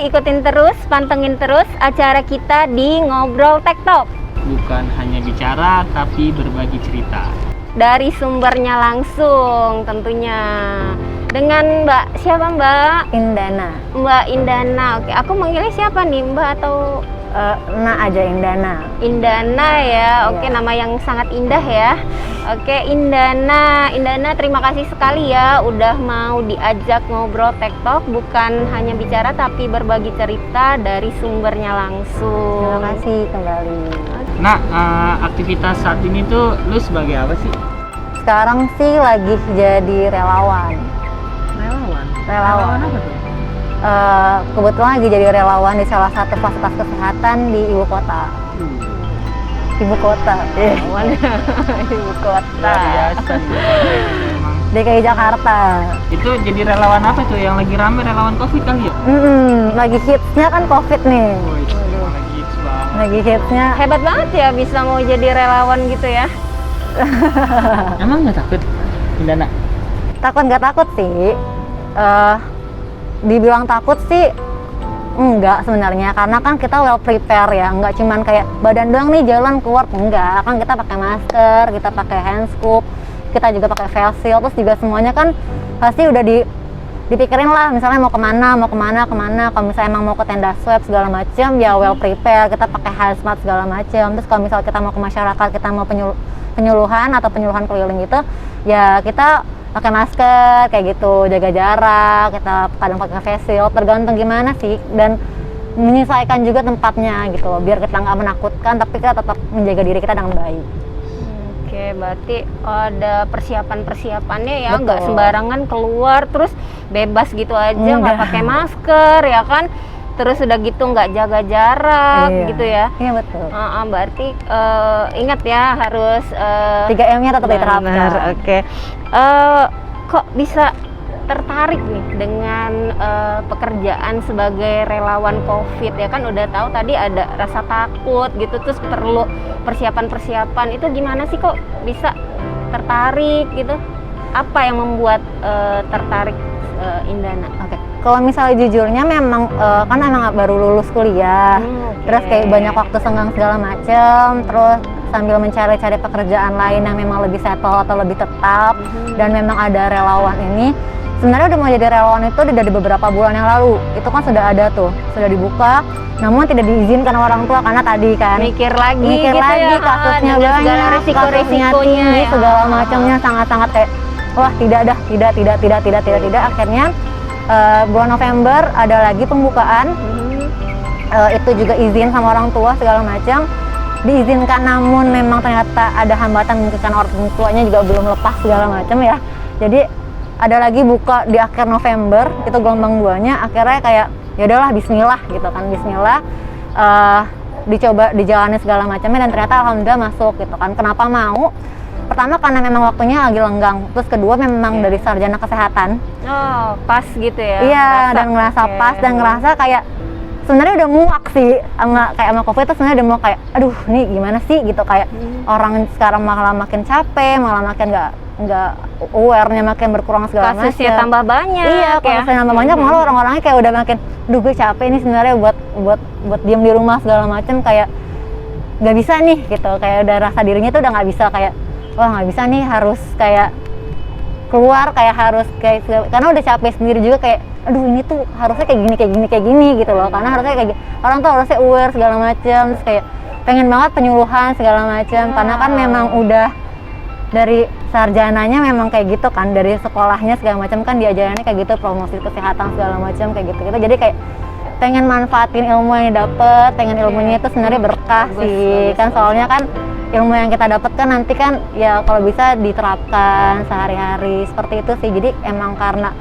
ikutin terus, pantengin terus acara kita di Ngobrol Tektok. Bukan hanya bicara, tapi berbagi cerita. Dari sumbernya langsung tentunya. Dengan Mbak, siapa Mbak? Indana. Mbak Indana, oke. Aku manggilnya siapa nih, Mbak atau Nah aja Indana. Indana ya, oke, Iya. nama yang sangat indah ya. Oke, Indana, terima kasih sekali ya udah mau diajak ngobrol tektok, bukan hanya bicara tapi berbagi cerita dari sumbernya langsung. Terima kasih kembali. Nah, aktivitas saat ini tuh lu sebagai apa sih? Sekarang sih lagi jadi relawan. Relawan apa tuh? Kebetulan lagi jadi relawan di salah satu fasilitas kesehatan di ibu kota. Ibu kota. Relawan ibu kota. Luar biasa gitu. Emang. DKI Jakarta. Itu jadi relawan apa tuh? Yang lagi rame relawan COVID kali ya? Lagi hitsnya kan COVID nih. Woi, emang lagi hits banget. Lagi hitsnya. Hebat banget ya bisa mau jadi relawan gitu ya. Emang nggak takut, Indana? Takut nggak takut sih. Dibilang takut sih enggak sebenarnya, karena kan kita well prepare ya, nggak cuman kayak badan doang nih jalan keluar, enggak, kan kita pakai masker, kita pakai hand scoop, kita juga pakai face shield, terus juga semuanya kan pasti udah dipikirin lah, misalnya mau kemana, kalau misalnya emang mau ke tenda swab segala macam ya well prepare, kita pakai hazmat segala macam. Terus kalau misalnya kita mau ke masyarakat, kita mau penyuluhan keliling itu ya kita pakai masker kayak gitu, jaga jarak, kita kadang pakai face shield, tergantung gimana sih, dan menyesuaikan juga tempatnya gitu loh, biar kita nggak menakutkan tapi kita tetap menjaga diri kita dengan baik. Oke, berarti ada persiapannya ya, nggak Betul. sembarangan keluar terus bebas gitu aja, nggak Enggak. pakai masker ya kan, terus udah gitu nggak jaga jarak Iya. gitu ya. Iya betul. Berarti ingat ya harus 3M-nya tetap diterapkan. benar, oke. Kok bisa tertarik nih dengan pekerjaan sebagai relawan COVID ya kan, udah tahu tadi ada rasa takut gitu, terus perlu persiapan itu gimana sih kok bisa tertarik gitu? Apa yang membuat tertarik Indana? Oke. Kalau misalnya jujurnya memang kan emang baru lulus kuliah, Oke. terus kayak banyak waktu senggang segala macem, terus sambil mencari-cari pekerjaan lain yang memang lebih settle atau lebih tetap, dan memang ada relawan ini. Sebenarnya udah mau jadi relawan itu dari beberapa bulan yang lalu, itu kan sudah ada tuh, sudah dibuka, namun tidak diizinkan orang tua karena tadi kan Mikir lagi mikir gitu lagi ya, kasusnya dengan segala banyak, resiko-resikonya kasusnya tinggi, ya. segala macamnya sangat-sangat kayak wah tidak, akhirnya bulan November ada lagi pembukaan, itu juga izin sama orang tua segala macam, diizinkan, namun memang ternyata ada hambatan mungkin karena orang tuanya juga belum lepas segala macam ya, jadi ada lagi buka di akhir November, itu gelombang 2-nya, akhirnya kayak ya udahlah bismillah gitu kan, dicoba dijalani segala macamnya, dan ternyata alhamdulillah masuk gitu kan. Kenapa mau? Pertama karena memang waktunya lagi lenggang, terus kedua memang dari sarjana kesehatan. Oh, pas gitu ya. Iya, Rasa, dan ngerasa oke. pas, dan ngerasa kayak sebenarnya udah muak sih sama COVID itu, sebenarnya udah mau kayak aduh nih gimana sih gitu, kayak orang sekarang malah makin capek, malah makin nggak aware-nya makin berkurang segala macam. Kasusnya tambah banyak. Iya, kalau saya nambah banyak malah orang-orangnya kayak udah makin, duh gue capek ini sebenarnya buat diem di rumah segala macam, kayak nggak bisa nih gitu, kayak udah rasa dirinya tuh udah nggak bisa, kayak wah nggak bisa nih, harus kayak keluar, kayak harus kayak karena udah capek sendiri juga, kayak aduh ini tuh harusnya kayak gini gitu loh, karena harusnya kayak orang tuh harusnya aware segala macam, terus kayak pengen banget penyuluhan segala macam, karena kan memang udah dari sarjananya memang kayak gitu kan, dari sekolahnya segala macam kan diajarannya kayak gitu, promosi kesehatan segala macam kayak gitu, jadi kayak pengen manfaatin ilmu yang dapet, pengen ilmunya itu sebenarnya berkah sih kan, soalnya kan ilmu yang kita dapatkan nanti kan ya kalau bisa diterapkan sehari-hari seperti itu sih. Jadi emang karena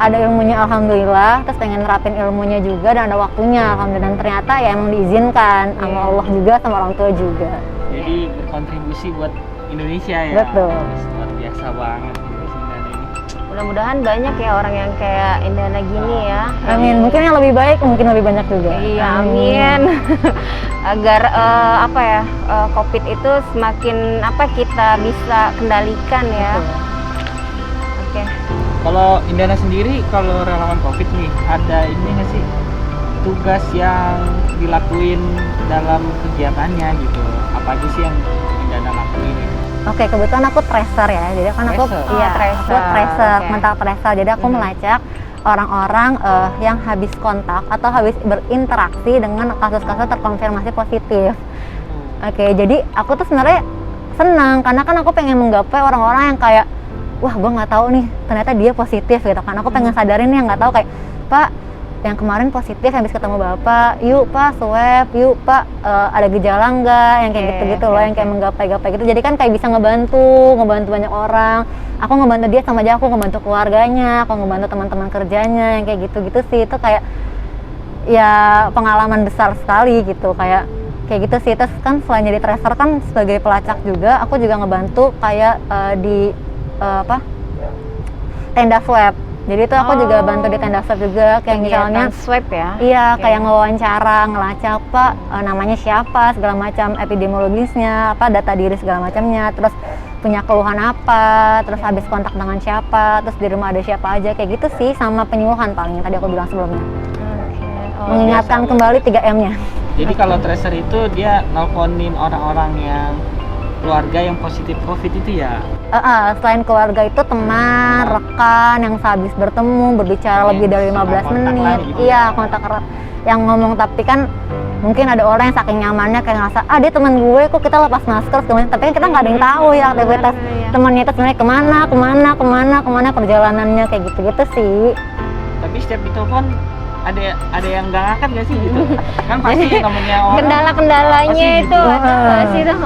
ada ilmunya alhamdulillah, terus pengen nerapin ilmunya juga, dan ada waktunya alhamdulillah, dan ternyata ya emang diizinkan sama Allah juga, sama orang tua juga. Jadi berkontribusi buat Indonesia ya. Betul. Luar biasa banget Indana ini. Mudah-mudahan banyak ya orang yang kayak Indana gini ya. Amin. Mungkin yang lebih baik, mungkin lebih banyak juga. Iya, amin. Agar COVID itu semakin kita bisa kendalikan ya. Oke. Kalau Indana sendiri, kalau relawan COVID nih, ada ini nggak sih tugas yang dilakuin dalam kegiatannya gitu. Apa aja sih yang Dana lakuin gitu? Oke, kebetulan aku tracer ya. Jadi kan aku Tracer? iya, Oh, tracer. aku tracer, Oke. mental tracer. Jadi aku melacak orang-orang yang habis kontak atau habis berinteraksi dengan kasus-kasus terkonfirmasi positif. Oke, jadi aku tuh sebenarnya senang karena kan aku pengen menggapai orang-orang yang kayak wah, gue nggak tahu nih ternyata dia positif gitu kan. Aku pengen sadarin nih yang nggak tahu kayak, Pak, yang kemarin positif habis ketemu Bapak, yuk Pak swab, yuk Pak ada gejala nggak, yang kayak Oke, gitu-gitu oke, loh, yang kayak menggapai-gapai gitu. Jadi kan kayak bisa ngebantu banyak orang. Aku ngebantu dia sama aja, aku ngebantu keluarganya, aku ngebantu teman-teman kerjanya, yang kayak gitu-gitu sih. Itu kayak ya pengalaman besar sekali gitu, kayak gitu sih. Terus kan selain jadi tracer kan sebagai pelacak juga, aku juga ngebantu kayak di tenda swab. Jadi itu aku juga bantu di tenda swab juga, kayak misalnya Kegiatan swab ya. iya, Oke. kayak ngewawancara, ngelacak Pak namanya siapa, segala macam epidemiologisnya, apa data diri segala macamnya, terus punya keluhan apa, terus habis kontak dengan siapa, terus di rumah ada siapa aja, kayak gitu sih. Sama penyuluhan paling yang tadi aku bilang sebelumnya. Oke. Oh, Mengingatkan kembali 3M-nya. Jadi kalau tracer itu dia nelponin orang-orang yang keluarga yang positif COVID itu ya? Selain keluarga itu teman, rekan yang sehabis bertemu, berbicara lebih dari 15 kontak lah menit. gitu. Iya, kontak erat. Yang ngomong, tapi kan mungkin ada orang yang saking nyamannya kayak ngerasa, dia teman gue kok kita lepas masker segala macam. Tapi kan kita nggak ada yang tahu ya aktivitas Iya. temannya itu sebenarnya kemana perjalanannya, kayak gitu-gitu sih. Tapi setiap ditelepon ada yang nggak ngangkat nggak sih gitu? Kan pasti namanya orang Kendala-kendalanya pasti itu gitu. ada nggak sih tuh?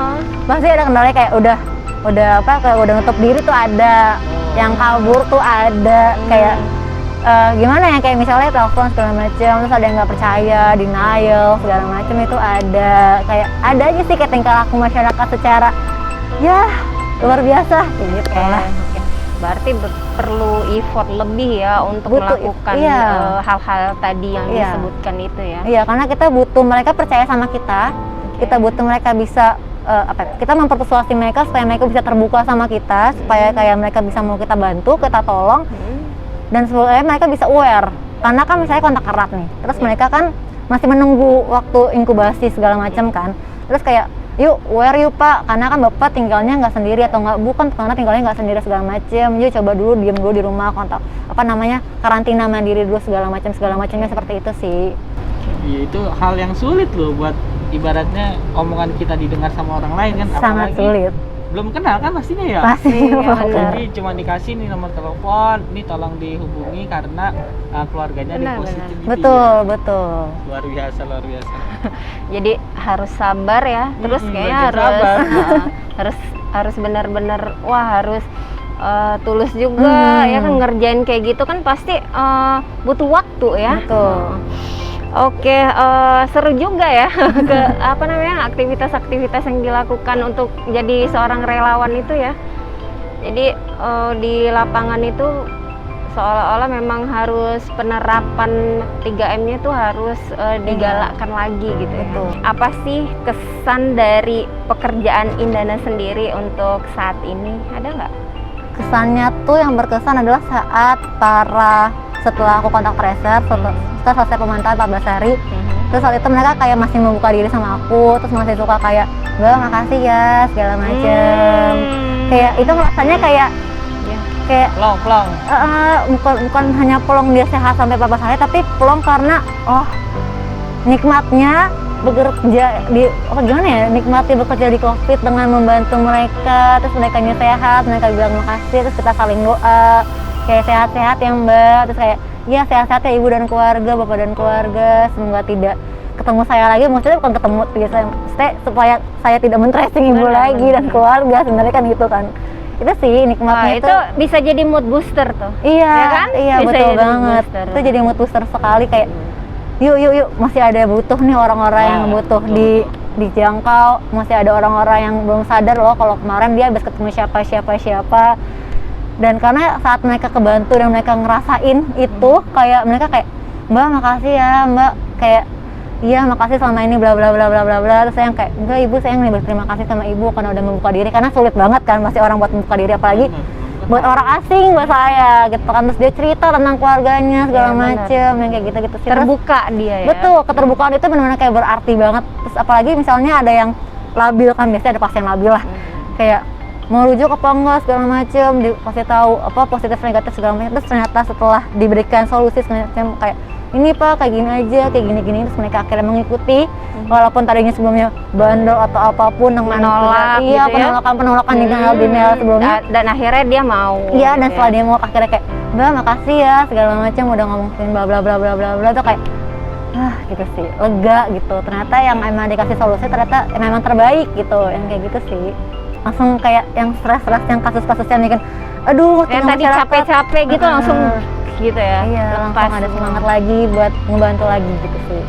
Pasti ada kendalanya kayak udah kayak udah nutup diri tuh ada, yang kabur tuh ada, kayak gimana ya, kayak misalnya telepon segala macam terus ada yang nggak percaya, denial segala macam, itu ada. Kayak ada aja sih kayak tingkah laku masyarakat secara ya luar biasa kayak gitu lah. Oke. Berarti perlu effort lebih ya untuk Butuh, melakukan iya. hal-hal tadi yang Iya. disebutkan itu ya. Iya, karena kita butuh mereka percaya sama kita. Kita butuh mereka bisa kita mempersuasi mereka supaya mereka bisa terbuka sama kita, supaya kayak mereka bisa mau kita bantu, kita tolong, dan supaya mereka bisa aware. Karena kan misalnya kontak erat nih, terus mereka kan masih menunggu waktu inkubasi segala macam kan. Terus kayak, yuk aware yuk Pak, karena kan Bapak tinggalnya nggak sendiri atau nggak, bukan karena tinggalnya nggak sendiri segala macam. Yuk coba dulu diem dulu di rumah, kontak karantina mandiri dulu segala macamnya seperti itu sih. Iya, itu hal yang sulit loh buat ibaratnya omongan kita didengar sama orang lain kan. Sangat Apalagi sulit. belum kenal kan pastinya ya. Pasti. Iya, benar. Jadi cuma dikasih nih nomor telepon, nih tolong dihubungi karena keluarganya ada Benar, positif gitu. Betul. Luar biasa. Jadi harus sabar ya. Terus kayaknya belajar sabar. harus benar-benar harus tulus juga ya kan, ngerjain kayak gitu kan pasti butuh waktu ya. Betul. Oke, seru juga ya aktivitas-aktivitas yang dilakukan untuk jadi seorang relawan itu ya. Jadi di lapangan itu seolah-olah memang harus penerapan 3M-nya itu harus digalakkan lagi gitu ya. Betul. Apa sih kesan dari pekerjaan Indana sendiri untuk saat ini? Ada nggak? Kesannya tuh yang berkesan adalah saat setelah aku kontak tracer, setelah selesai pemantauan 14 hari, terus saat itu mereka kayak masih membuka diri sama aku, terus masih suka kayak, Mbak makasih ya segala macem. Kayak itu rasanya kayak Plong. bukan hanya pelong dia sehat sampai 14 hari, tapi pelong karena nikmatnya bekerja nikmatnya bekerja di COVID dengan membantu mereka, terus mereka sehat, mereka bilang makasih, terus kita saling doa kayak sehat-sehat ya Mbak, terus kayak ya sehat-sehat ya Ibu dan keluarga, Bapak dan keluarga, semoga tidak ketemu saya lagi, maksudnya bukan ketemu biasa, maksudnya supaya saya tidak men-tracing Ibu lagi dan keluarga, sebenarnya kan gitu kan. Itu sih nikmatnya. Itu bisa jadi mood booster tuh. Iya, ya kan? iya Bisa betul jadi mood banget. booster. Itu jadi mood booster sekali, kayak yuk masih ada butuh nih orang-orang yang butuh dijangkau, masih ada orang-orang yang belum sadar loh kalau kemarin dia habis ketemu siapa. Dan karena saat mereka kebantu dan mereka ngerasain itu, kayak mereka kayak, Mbak makasih ya Mbak, kayak iya makasih selama ini bla bla bla bla bla bla. Terus saya kayak, enggak Ibu, saya yang berterima kasih sama Ibu karena udah membuka diri, karena sulit banget kan masih orang buat membuka diri, apalagi buat orang asing buat saya gitu kan. Terus dia cerita tentang keluarganya segala Iya, benar. macem yang kayak gitu-gitu sih. Terus, Terbuka dia ya. betul, keterbukaan itu benar-benar kayak berarti banget. Terus apalagi misalnya ada yang labil kan, biasanya ada pasien labil lah, kayak mau rujuk apa enggak segala macem, dikasih tahu apa positif negatif segala macam. Terus ternyata setelah diberikan solusi segala macam kayak ini pak kayak gini aja, kayak gini-gini, terus mereka akhirnya mengikuti walaupun tadinya sebelumnya bandel atau apapun yang Menolak iya, gitu ya. penolakan denial sebelumnya. Dan akhirnya dia mau. Iya, dan gitu setelah ya. dia mau akhirnya kayak, Mbak makasih ya segala macam udah ngomongin bla bla bla bla bla bla tuh kayak gitu sih, lega gitu. Ternyata yang emang dikasih solusi ternyata memang terbaik gitu, yang kayak gitu sih. Langsung kayak yang stres-stres yang kasus-kasus yang bikin aduh, Yang tengah tadi masyarakat. capek-capek gitu langsung gitu ya. Iya, lepas langsung ada semua. semangat lagi buat ngebantu lagi gitu sih.